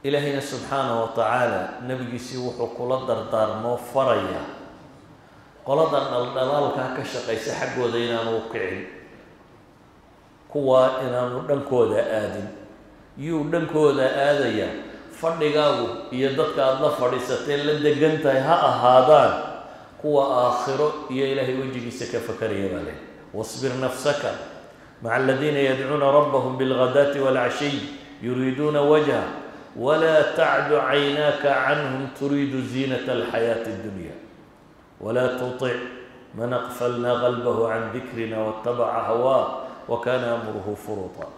إلهنا سبحانه وتعالى نبي سيوح كل دردار موفريا قلدا الدلال كشقيس حق ودينا موقعين كوا إنا دنكودا آدم يو دنكودا آديا فردقاو يددك الله فريستين لدقنتي ها أهادان كوا آخر يا إلهي وجهي سكفكر يا بالي واصبر نفسك مع الذين يدعون ربهم بالغداة والعشي يريدون وجهه ولا تعد عيناك عنهم تريد زينة الحياة الدنيا ولا تطع من أغفلنا قلبه عن ذكرنا واتبع هواه وكان أمره فرطا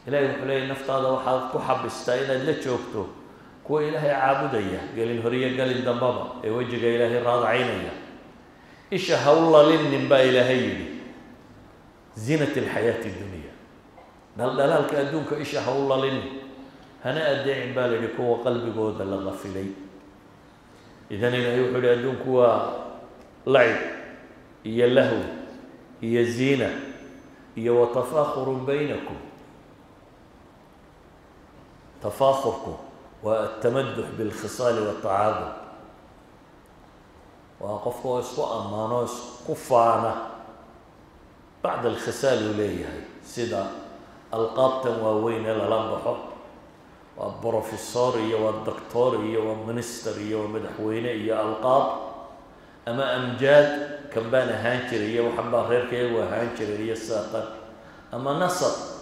إلهي وحلي نفط هذا وحاض كحب استاينا اللي تشوفته كو إلهي عابدية قال الهرية قال الدمبابا يوجه إلهي راض عينيا إيش هولا لن با إلهي زينة الحياة الدنيا دلال كأدونك إيش هولا لن هنا أدعي بالي لكو قلبي قود الله غفلي إذن إلهي وحلي أدونك هو لعب هي اللهو هي الزينة هي وتفاخر بينكم تفاخركم والتمدح بالخصال والتعاظم وقفوا اسقوا أمانوس قفانا بعد الخصال وليه سيدا القابتن ووين للنبحو والبروفيسورية والدكتورية والمنسترية ومدحوينية القاب أما أمجاد كم بان هانشرية وحبا غير وهانشرية الساقر أما نصر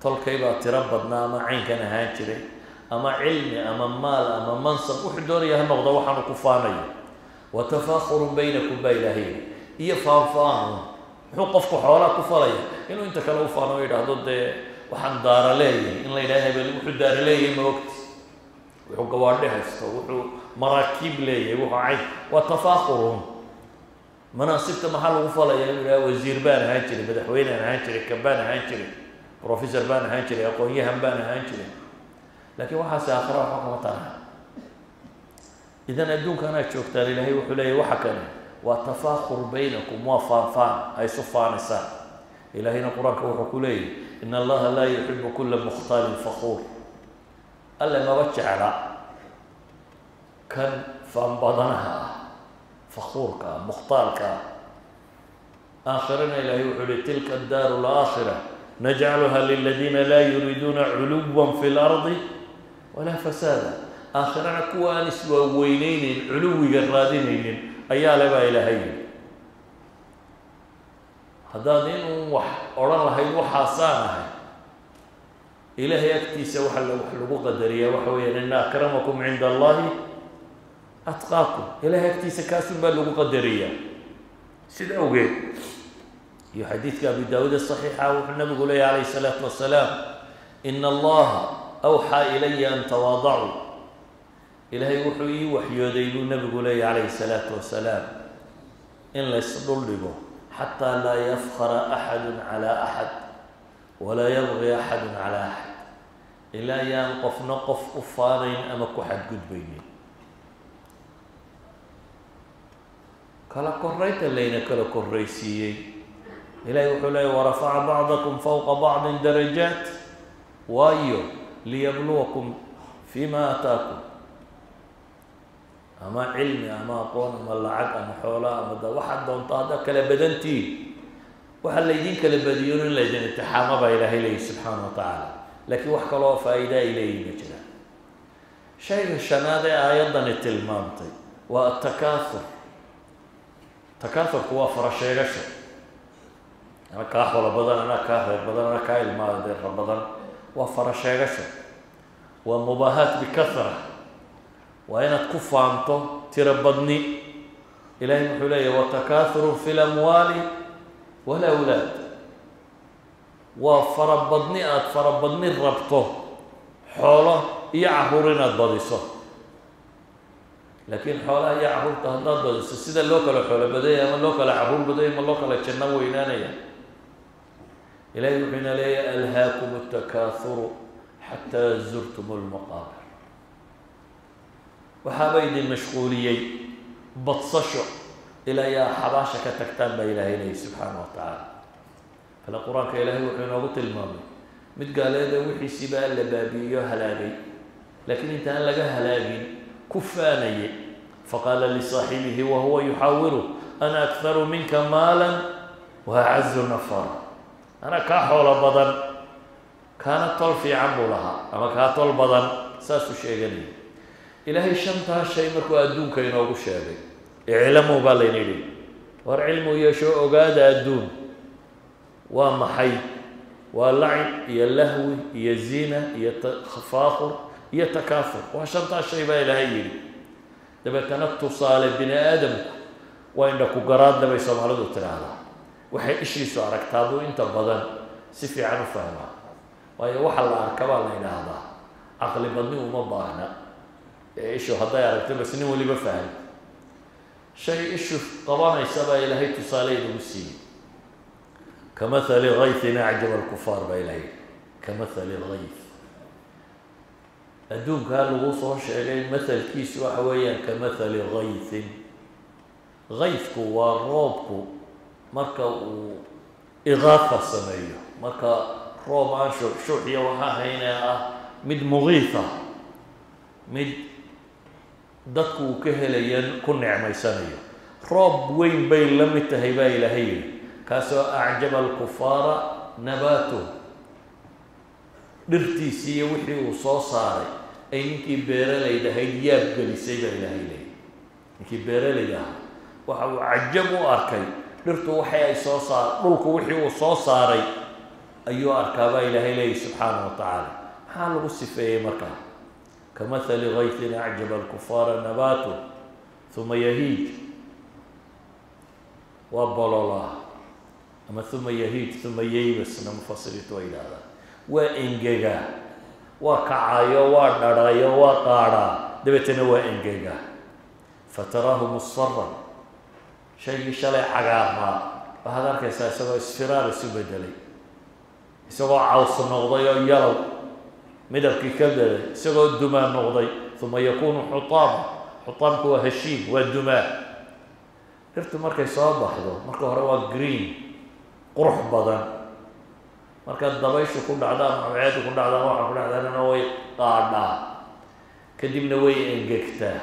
تلقي تربضنا أما عين كان هانشري أما علمي أما مال أما منصب وحدوريا هالنقطة وحنا كفانية وتفاخر بينكم بإلهين هي فانفان حقفكم حوالي كفارية إنه أنت كلو فانو يدا ضد وحن دار لي إن لا إله إلا وحد دار لي ما وقت وحو قواردها وحو مراكب لي وحو عين وتفاخرهم مناصبت محل وفلا وزير بان هانشري مدحوين هانشري كبان هانشري بروفيسور بان هانشري أقوياء هم بان هانشري لكن واحد ساخر وحكم طرها إذا أدونك أنا شوفت إلهي وحلي وحكنا وتفاخر بينكم وفانفان أي صفان ساق إلهينا قرآن وحكولي إن الله لا يحب كل مختال فخور ألا ما وجع كان فانبضنها فخورك مختالك آخرنا إلهي وحلي تلك الدار الآخرة نجعلها للذين لا يريدون علوا في الأرض ولا فسادا آخرنا كوانس ووينين علوي الرادين أيا لبا إلهي هذا دين أوران لهي وحاسانها إلهي أكتيس وحلو قدرية وحويا إن أكرمكم عند الله أتقاكم إلهي أكتيس كاسم بلغ قدرية سيد أوجي يحديث أبي داود الصحيحة والنبي يقول عليه الصلاة والسلام إن الله أوحى إلي أن تواضعوا إلهي وحي وحيودين النبي يقول عليه الصلاة والسلام إن لا يصدر حتى لا يفخر أحد على أحد ولا يبغي أحد على أحد إلا ينقف نقف أفارين أمك حد قد بيني كلا كريت اللينا كلا كريسيي إلهي وحلي ورفع بعضكم فوق بعض درجات وايو ليبلوكم فيما آتاكم أما علمي أما أقون أما اللعق أما حولا أما دا واحد دون طادا كلا بدنتي وحال ليدين كلا بديون ليدين اتحامة إلهي لي سبحانه وتعالى لكن وحكا الله فائدة إليه مجرى شيء الشنادة أيضا التلمامتي والتكاثر تكاثر كوا فرشيغشو أنا كاحول بدن أنا كاهر بدن أنا كايل ما دير بدن وفرشيغشو ومباهات بكثرة وأنا تكفانتو تربضني إلهي محولي وتكاثر في الأموال والأولاد فربضني الربطه حوله يعهرنا الضديسه لكن حوله يعهر تهدى الضديسه سيدا اللوكال حوله بدأي أما اللوكال عهر بدأي أما اللوكال تشنو وينانيا إلهي محينا لي ألهاكم التكاثر حتى زرتم المقابر وحابيد المشغولية بتصشع إلى يا حباشك تكتب إلهي سبحانه وتعالى فالقرآن كإلهي وحينا قلت المامي متقال هذا وحي سبال لبابي هلاقي لكن أنت أن لقاها لاقين كفاني فقال لصاحبه وهو يحاوره أنا أكثر منك مالا وأعز نفرا أنا كحول بدن كانت طول في عمرو لها أما كانت طول بدن ساسو شيغني إلهي شمتها الشيء مركو أدون كينوغو شاغي اعلموا بالينيدي ور علموا يشو أقاد أدون ومحي ولعب يا لهو يا زينة يا تفاخر يا تكاثر وشمتها الشيء بالهي دابا كانت تصالح بني آدم وإنك قراد دابا يسمعوا تراها waxay ishiisu aragtaadu inta badan si fiican u fahmaa waayo waxa la arkaba la yiraahdaa aqli badni uma baahna ishu hadday aragto bas nin waliba faham shay ishu qabanaysa baa ilaahay tusaale inuu siiyey kamathali ghaythin a'jaba al-kuffar baa ilaahay kamathali ghayth adduunka lagu soo sheegay mathalkiisu waxa weeyaan kamathali ghaythin ghaythku waa roobku marka uu igaafa sameeyo marka roob aan shuuxiya waxaa haynaa mid mugiifa mid dadku uu ka helayaan ku nicmaysanayo roob weyn bay la mid tahay baa ilaahay kaasoo acjaba alkufaara nabaatu dhirtiisii iyo wixii uu soo saaray ay ninkii beeralayda ahayd yaab gelisay baa ilaahay leeyahay ninkii beeralayda ahaa waxa uu cajab u arkay dhirtu waxay ay soo saar dhulku wixii uu soo saaray ayuu arkaaba ilaahay leeyahay subxaanahu wa tacaala maxaa lagu sifeeyey markaa kamathali ghaythin acjaba alkufaara nabaatu uma yahiij waa bololaa ama uma yahiij uma yaybasna mufasiriintu way yidhaahdaan waa engegaa waa kacayo waa dharayo waa qaadhaa dabeetana waa engegaa fataraahu musfaran shaygii shalay cagaarnaa waxaad arkaysaa isagoo isfiraar isu bedelay isagoo caws noqday oo yalow midabkii ka bedelay isagoo dumaa noqday uma yakuunu xutaama xutaamku waa hashiim waa dumaa dhirtu markay soo baxdo marka hore waa green qurux badan marka dabayshu ku dhacdaan maceedu ku dhacdaan waxa ku dhacdaanna way qaadhaa kadibna way engegtaa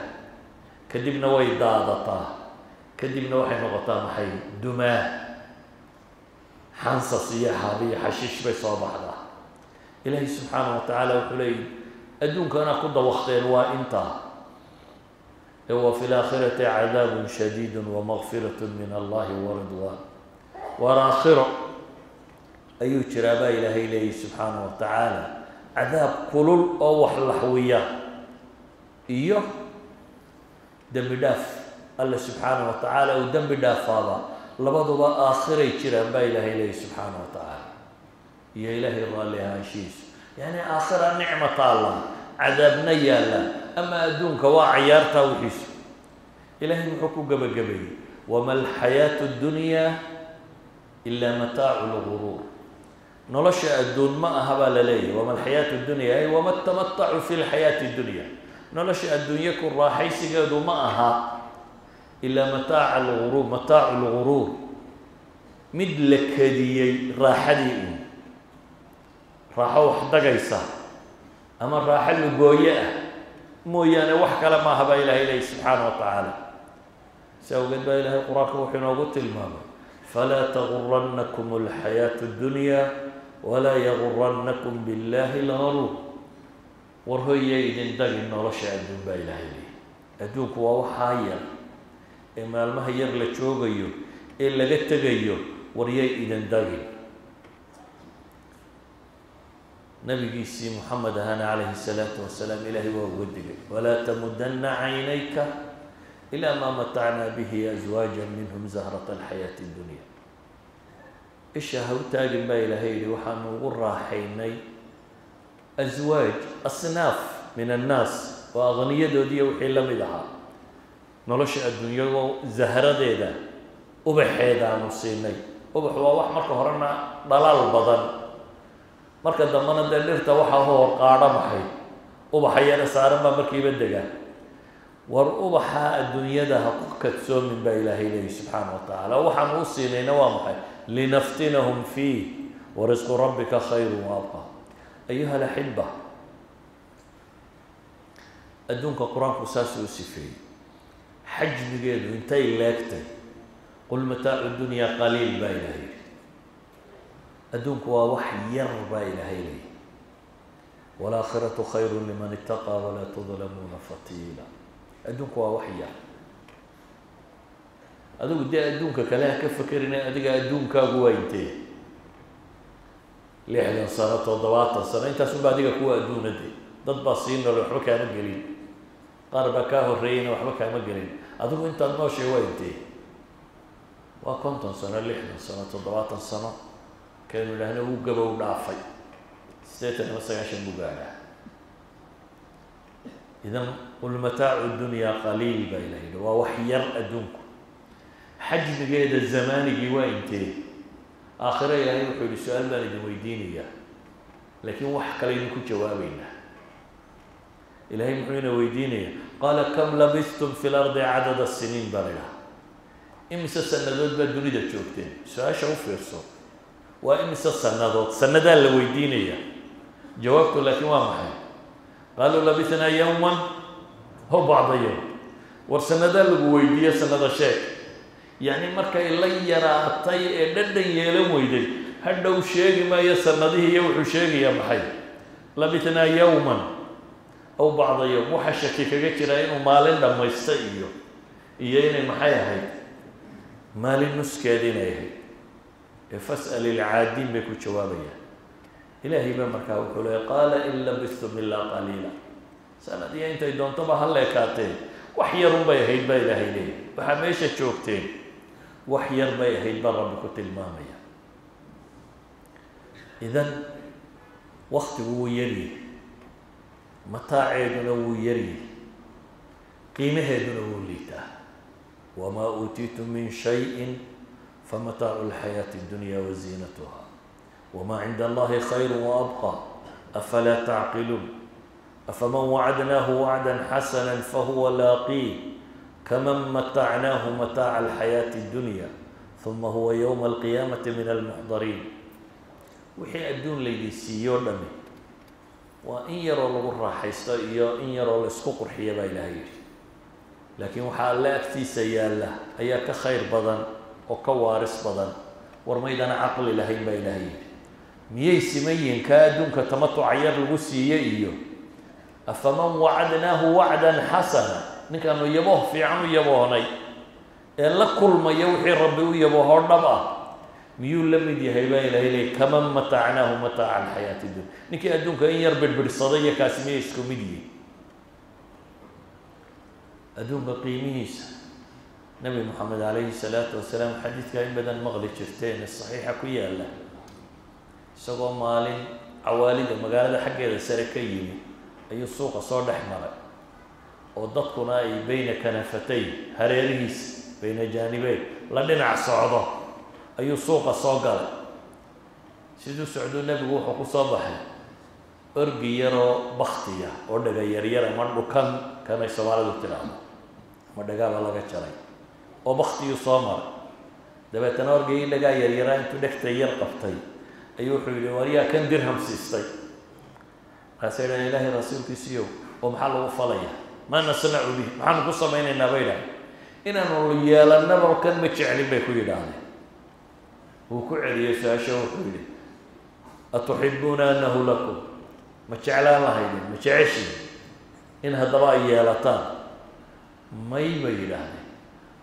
kadibna way daadataa kadibna waxay noqotaa maxay dumaa xansas iyo xaabiyo xashiish bay soo baxdaa ilaahay subxaanahu wa tacaala wuxuu leeyahy adduunkana ku dawaqteen waa intaa wa fi laakhirati cadaabun shadiidun wamagfiratun min allahi waridwaan waar aakhiro ayuu jiraa baa ilaahay leeyahy subxaanahu wa tacaala cadaab kulul oo wax laxwiya iyo dembi dhaaf الله سبحانه وتعالى ودم بدافاضا لبضوا آخر يجرم با إله إليه سبحانه وتعالى يا إلهي الرالي هاشيس يعني آخر نعمة الله عذابنا يا الله أما أدونك وعيارتا وحيس إلهي محكو قبل قبل وما الحياة الدنيا إلا متاع الغرور نلش الدون ما أهبا لليه وما الحياة الدنيا أي وما التمتع في الحياة الدنيا نلش الدنيا كل راحيس قادوا ما أها إلا متاع الغرور متاع الغرور مدلك هديي راحدي راحة وحدة قيسة أما الراحة اللقوية مويانا وحكا لما هبا إلهي سبحانه وتعالى سأقول با إلهي القرآن وحنا وقلت الماما فلا تغرنكم الحياة الدنيا ولا يغرنكم بالله الغرور ورهي إذن دقن رشع الدن با إلهي أدوك ووحايا إما المهير لتشوغيو إلا لتغيو ورياي إذن داغي نبي سي محمد هانا عليه الصلاة والسلام إلهي وودك ولا تمدن عينيك إلى ما متعنا به أزواجا منهم زهرة الحياة الدنيا إيش هو تاجن با إلهي وحن وراحيني أزواج أصناف من الناس وأغنية دودية وحيلا مدعا nolosha adduunyada zahradeeda ubaxeeda aanu siinay ubax waa wax marka horena dhalaal badan marka dambana dhirta waxa hor qaada maxay ubaxayada saaran ba markiiba dega war ubaxa adduunyada ha ku kadsoomin ba ilaahay leeyahay subhanahu wa ta'ala waxaan u siinayna waa maxay linaftinahum fi wa rizqu rabbika khayrun wa abqa ayuha alahibba أدونك القرآن قصاص وسفي حجم جيد انتي لاكتي قل متاع الدنيا قليل بايلهي أدونك ووحي يربى إلهي والآخرة خير لمن اتقى ولا تظلمون فتيلا أدونك ووحي أدونك دي أدونك كلاه كفكرنا أدونك أدونك قوينتي لحدا صارت وضوات الصلاة أنت سنبا ديك قوة أدون دي ضد باصين ولا وحبك أنا قليل قاربكاه الرين وحبك أنا قليل أدونك أنت النوشي وينتي وكنت سنة لحدا سنة وضوات الصلاة كانوا لهنا وقبوا ودافي ستيتنا مثلا عشان بقاله إذا قل متاع الدنيا قليل بينهن ووحير أدونكم حجم جيد الزمان جوائنتي آخر يعني يقول السؤال ما نجم ويديني لكن وحك لينكم جوابينا إلهي محينا ويديني قال كم لبثتم في الأرض عدد السنين برلا إمسا سندوت بدوني دا تشوكتين سؤال شوف يرسو وإمسا سندوت سندان اللي ويديني جوابت لكن وامحي قالوا لبثنا يوما هو بعض يوم ورسندان اللي ويديا سند شيء يعني marka ay la yaraatay ee dhadhan yeelan weyday hadhow sheegi ma yasanadihi iyo wuxuu sheegaya maxay labitna yawman aw ba'da yawm waxa shaki kaga jira inuu maalin dhamaysta iyo inay maxay ahayd maalin nuskeedina yahay fas'al al-'aadin bi ku jawaabaya ilaahi ba marka wuxuu leeyahay qala in labithtum illa qalila sanadii intay doonto ba hal leekaatay wax yar un bay ahayd ba ilaahay leeyahay waxa meesha joogteen وحير بي هيد برا بكت المامية إذن وقت هو يري متاعدنا هو يري قيمة هو ليتا وما أوتيتم من شيء فمتاع الحياة الدنيا وزينتها وما عند الله خير وأبقى أفلا تعقلون أفمن وعدناه وعدا حسنا فهو لاقيه كمن متعناه متاع الحياة الدنيا ثم هو يوم القيامة من المحضرين وحي أدون ليدي سيور لمي وإن يروا الغرة حيث إن يروا الاسكوكر حيبا إلهي لكن وحال لا أكتي سيالة أياك خير بدن وكوارس بدن ورميدنا عقل إلهي با إلهي ميي سمين كادون كتمتع عيار الغسي إيو أفمن وعدناه وعدا حسنا ninkaanu yabo fiican u yaboonay ee la kulmay wixii rabbi u yabo hordhaba miyuu la mid yahay baa ilaahay kama mata'nahu mata'a al-hayati dunya ninkii adduunka in yar birbirsaday kaasmiyay isku mid yihiin adduunka qiimihiisa nabi maxamed alayhi salaatu wasalaam xadiidka in badan maqli jirteen saxiixa ku yaala isagoo maalin awaalida magaalada xaggeeda sare ka yimi ayuu suuqa soo dhex maray ودتكنا أي بين كنفتين هريريس بين جانبين لدينا صعدة أي سوق صاقل سيدو سعدو النبي وحكو صباحي أرقي يرى بختية ودقا يرى مرد كان يسوال ذو التلام مردقا بلغة شرعي وبختي صامر دبتنا أرقي لقا يرى انتو دكتا يرقفتي أيو حولي وريا كان درهم سيستي قاسينا إلهي رسولك سيو ومحل وفليه ما نصنع به محن قصة بين النبيلة إن الرجال النبر كان متشعل بكل هذا وكعل يساشا وكعل أتحبون أنه لكم متشعل الله هيدا متشعشي إن هدراء يالتان ما يبين هذا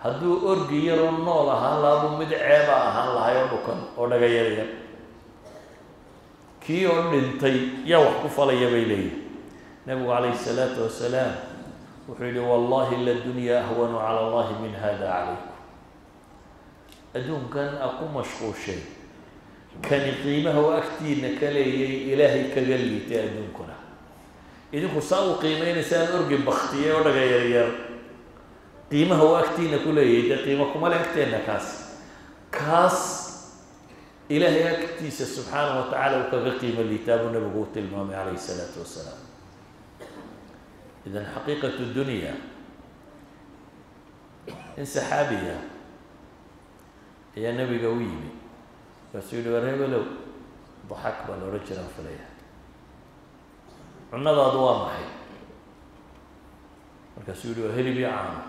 هدو أرجي يرون الله هلا أبو مدعبا هلا يبكن ولا غيره كي ينتي يوحك فلا يبيلي نبي عليه الصلاة والسلام وحيلي والله إلا الدنيا أهون على الله من هذا عليكم أدون كان أقوم مشغول شيء كان قيمه وأكتين كلي إلهي كجلي تأدون كنا إذا كساو قيمين إنسان أرجع بختيه ولا غير قيمه وأكتين كلي إذا قيمكم ولا أكتين كاس إلهي أكتيس سبحانه وتعالى وكقيمة اللي تابنا بقوة الإمام عليه الصلاة والسلام إذن حقيقة الدنيا انسحابية هي نبي قويمي رسول ورهب لو ضحك بل رجلا فليها عنا ضوام حي markaasuu yidhi waa hilib iyo caano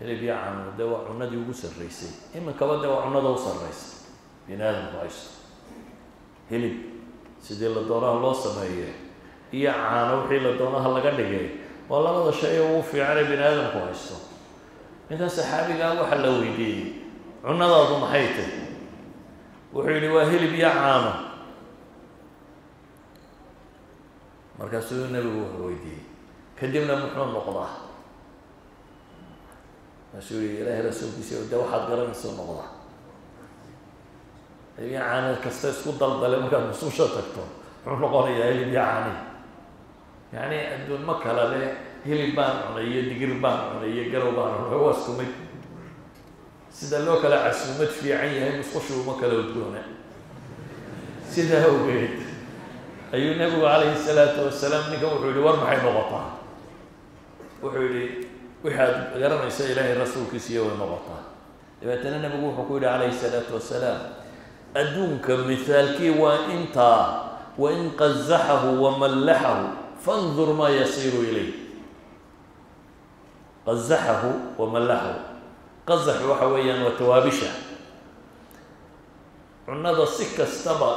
hilib iyo caano dee waa cunadii ugu sarraysay iminkaba dee waa cunada u sarraysa bini aadamku haysto hilib sidii la doonaha loo sameeye iyo caano wixii la doonaha laga dhigay waa labada shay ee ugu fiicanee bini aadamku haysto ninkan saxaabigaa waxaa la weydiiyey cunadaadu maxay tahy wuxuu yidhi waa hilib iyo caano markaasuu nebigu wuxuu weydiiyey kadibna muxuu noqdaa markaasuu yihi ilaahay rasuulkiisa de waxaad garanaysau noqdaa hilib iyo caano kasta isku daldale markaad mususha tagto muxuu noqonayaa hilib iyo caani yacni adduun ma kala le hilib baan cunay iyo digir baan cunay iyo garow baan cunay waa isku mid sida loo kala casuumad fiican yahay musqushu uma kala udgoona sidaa awgeed ayuu nebigu calayhi salaatu wasalaam ninkan wuxuu yihi war maxay noqotaa wuxuu yihi waxaad garanaysa ilaahay rasuulkiisiiyo way noqotaa dabeetana nebigu wuxuu ku yihi calayhi salaatu wasalaam adduunka mithaalkii waa intaa wain qazaxahu wamallaxahu fandur maa yasiiru ilayh qazaxahu wamallaxahu qazax waxa weeyaan waa tawaabisha cunada si kastaba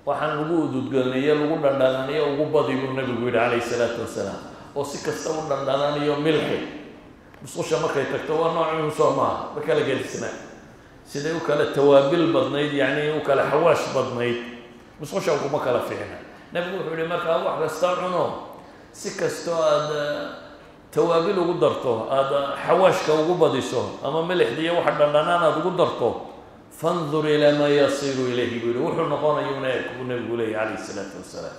waxaan lagu ududgelnayo lagu dhandhanaaniyo ugu badi buu nabigu yihi calayhi salaatu wasalaam oo si kasta u dhandhanaaniyo milxi musqusha markay tagto waa noocin soo maaha ma kala gedisnaa siday u kala tawaabil badnayd yacni u kala xawaash badnayd musqusha kuma kala fiicna nabigu wuxuu yihi markaa wax kasta cuno si kastoo aada tawaabil ugu darto aada xawaashka ugu badiso ama milixda iyo waxa dhandhanaan aada ugu darto fandur ilaa maa yasiiru ilayhi buu yihi wuxuu noqonayuna buu nabigu leeyay calayhi salaatu wasalaam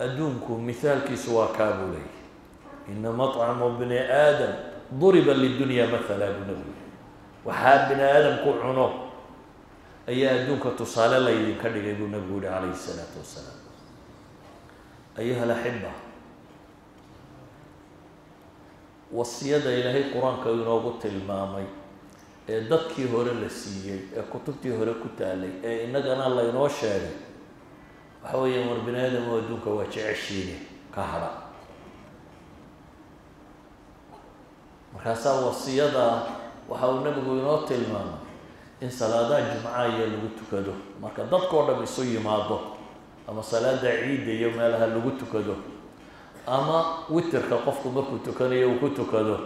adduunku mithaalkiisu waa kaa buu leeyay ina maطcamu bni aadam duriba lidunya mathala buu nabigu waxaa bini aadamku cuno ayaa adduunka tusaale laydinka dhigay buu nabigu yihi calayhi salaatu wasalaam ayuha alaxiba wasiyada ilaahay qur-aanka inoogu tilmaamay ee dadkii hore la siiyey ee kutubtii hore ku taalay ee innagana laynoo sheegay waxa weeyaan war bini aadam oo adduunka waa jeceshiine ka hadha markaasaa wasiyada waxa uu nabigu inoo tilmaamay in salaadaha jumcaaya lagu tukado marka dadkao dham isu yimaado ama salaada ciidda iyo meelaha lagu tukado ama witerka qofku markuu tukanayo uu ku tukado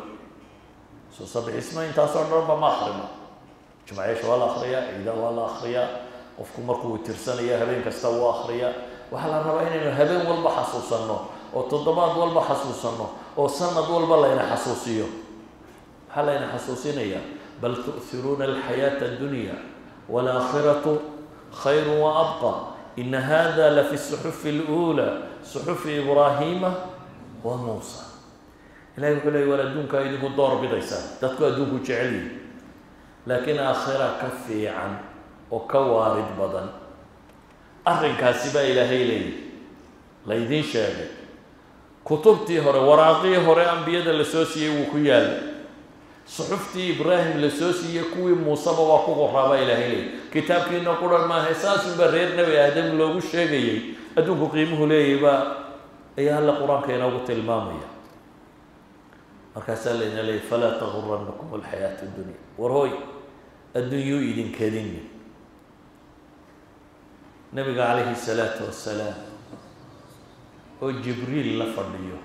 soo sabixisma intaasoo dhanba ma akrino jumcayaasha waa la akriyaa ciida waa la akriyaa qofku markuu witirsanayo habeen kasta wuu akriyaa waxaa la rabaa inaynu habeen walba xasuusanno oo toddobaad walba xasuusanno oo sanad walba layna xasuusiyo maxaa layna xasuusinayaa bal tu'hiruuna alxayaata addunya waalaakhiratu khayru wa abqa ina hada lafi suxufi اluulaa suxufi ibraahiima wa muusa ilahay wuxuu leey war adduunkaa idinku door bidaysaa dadku adduunku jecel yihi laakiin aakhira ka fiican oo ka waarid badan arrinkaasi baa ilaahay leeyihi laydiin sheegay kutubtii hore waraaqii hore ambiyada la soo siiyey wuu ku yaalay suxuftii ibraahim la soo siiyey kuwii muuseba waa ku qoraabaa ilaahay leeyihi kitaabkiina quran maahay saasunba reer nebi aadam loogu sheegayey adduunku qiimuhu leeyahy baa ayaa alla qur-aanka inoogu tilmaamaya markaasaa layna leeyay falaa taguranakum alxayaatu addunya war hooy adduunyuu idinkedini nabiga calayhi salaatu wassalaam oo jibriil la fadhiyo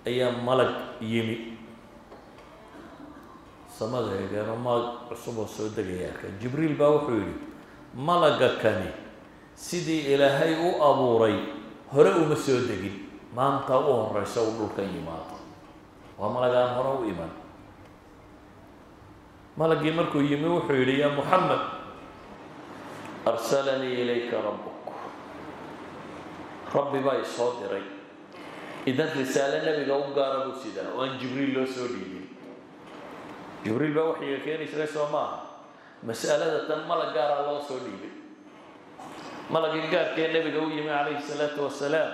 ayaa malag yimi samada eegeeno malag cusub oo soo degaya arka jibriil baa wuxuu yidhi malaga kani sidii ilaahay u abuuray hore uma soo degin maanta u horeysa uu dhulkan yimaado waa malagaan hore u iman malagii markuu yimi wuxuu yidhi yaa muxamed arsalanii ilayka rabbuk rabbi baa isoo diray idan risaale nabiga u gaara buu sidaa oo aan jibriil loo soo dhiibin jibriil baa waxyiga keeni jiray soo maaha mas'alada tan malag gaaraa loo soo dhiibay malagii gaarkee nabiga u yimi calayhi salaatu wasalaam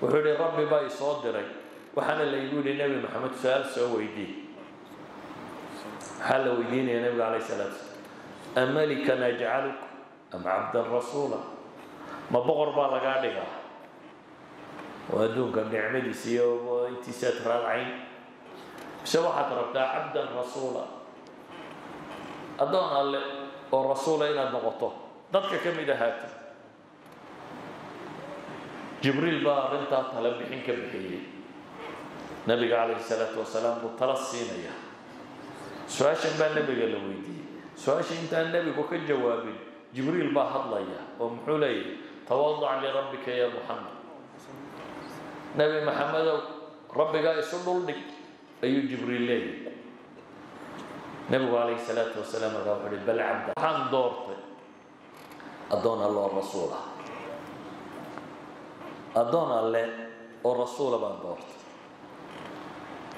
wuxuu yihi rabbi baa isoo diray waxaana laygu yihi nebi maxamed su-aal soo weydiin maxaa la weydiinaya nabiga calayhi salaatu wasalaam amalikan ajcaluk am cabdan rasuula ma boqor baa lagaa dhigaa وأدونك النعمة سيو وانتي ساترال عين سواحة ربطا عبدا رسولا أدون الله والرسول إلى النقطة ضدك كم إذا هاتي جبريل بار انت طلب بحين كبحيه نبي عليه الصلاة والسلام بالتلصين إياه سؤاشن بان نبي قال له ويدي سؤاشن انت النبي وكل جواب جبريل بار الله إياه ومحولي تواضع لربك يا محمد نبي محمد ربي قال يسلل لك أي جبريل لي نبي عليه الصلاة والسلام قال بل عبد حان دورته أدون الله الرسول أدون الله والرسول بان دورته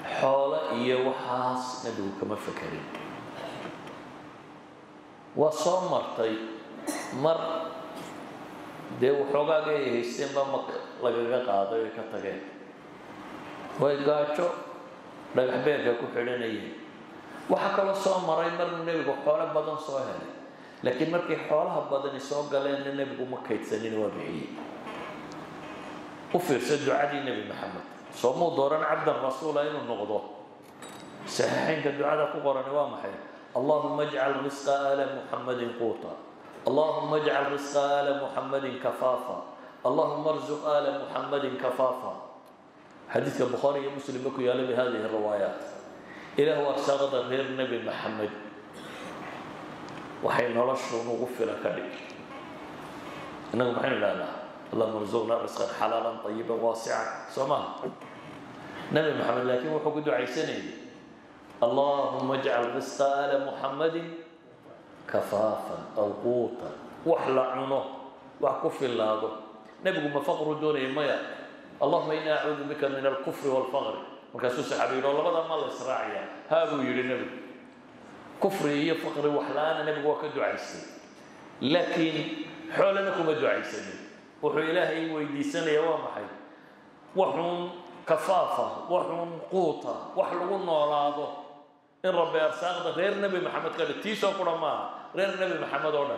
حول إيه وحاس نبي كما فكرين وصمرتي مر dee waxoogaa haysteenba lagaga qaaday way ka tageen way gaajo dhagax beerka ku xidhanayeen waxa kaloo soo maray marna nebigu xoolo badan soo helay laakiin markii xoolaha badani soo galeenna nebigu ma kaydsanin waa bixiyey u fiirsa ducadii nebi maxamed soo muu dooran cabdan rasuula inuu noqdo saxiixaynka ducada ku qoran waa maxay allahuma ajcal risqa ala muxammadin quuta اللهم اجعل رزق آل محمد كفافا اللهم ارزق آل محمد كفافا حديث البخاري ومسلم يقول بهذه الروايات إلى هو أرساغد غير النبي محمد وحين رشوا نغفر كذلك إنه محين لا اللهم ارزقنا رزقا حلالا طيبا واسعا سماه نبي محمد لكن وحكو دعي سنين اللهم اجعل رزق آل محمد كفافا أو قوتا وحلا عنه وحكف الله نبي ما فقر دوني ميا اللهم إنا أعوذ بك من الكفر والفقر وكاسوس حبيب الله بدل ما الله إسرائيل هذا يري النبي كفر هي فقر وحلانا نبي وكدو عيسى لكن حولناكم بدو عيسى وحو إلهي ويدي سنة يوم حي وحن كفافة وحن قوتا وحلقون ولاده إن ربي أرساق غير نبي محمد قال تيسو قرما غير نبي محمد أولا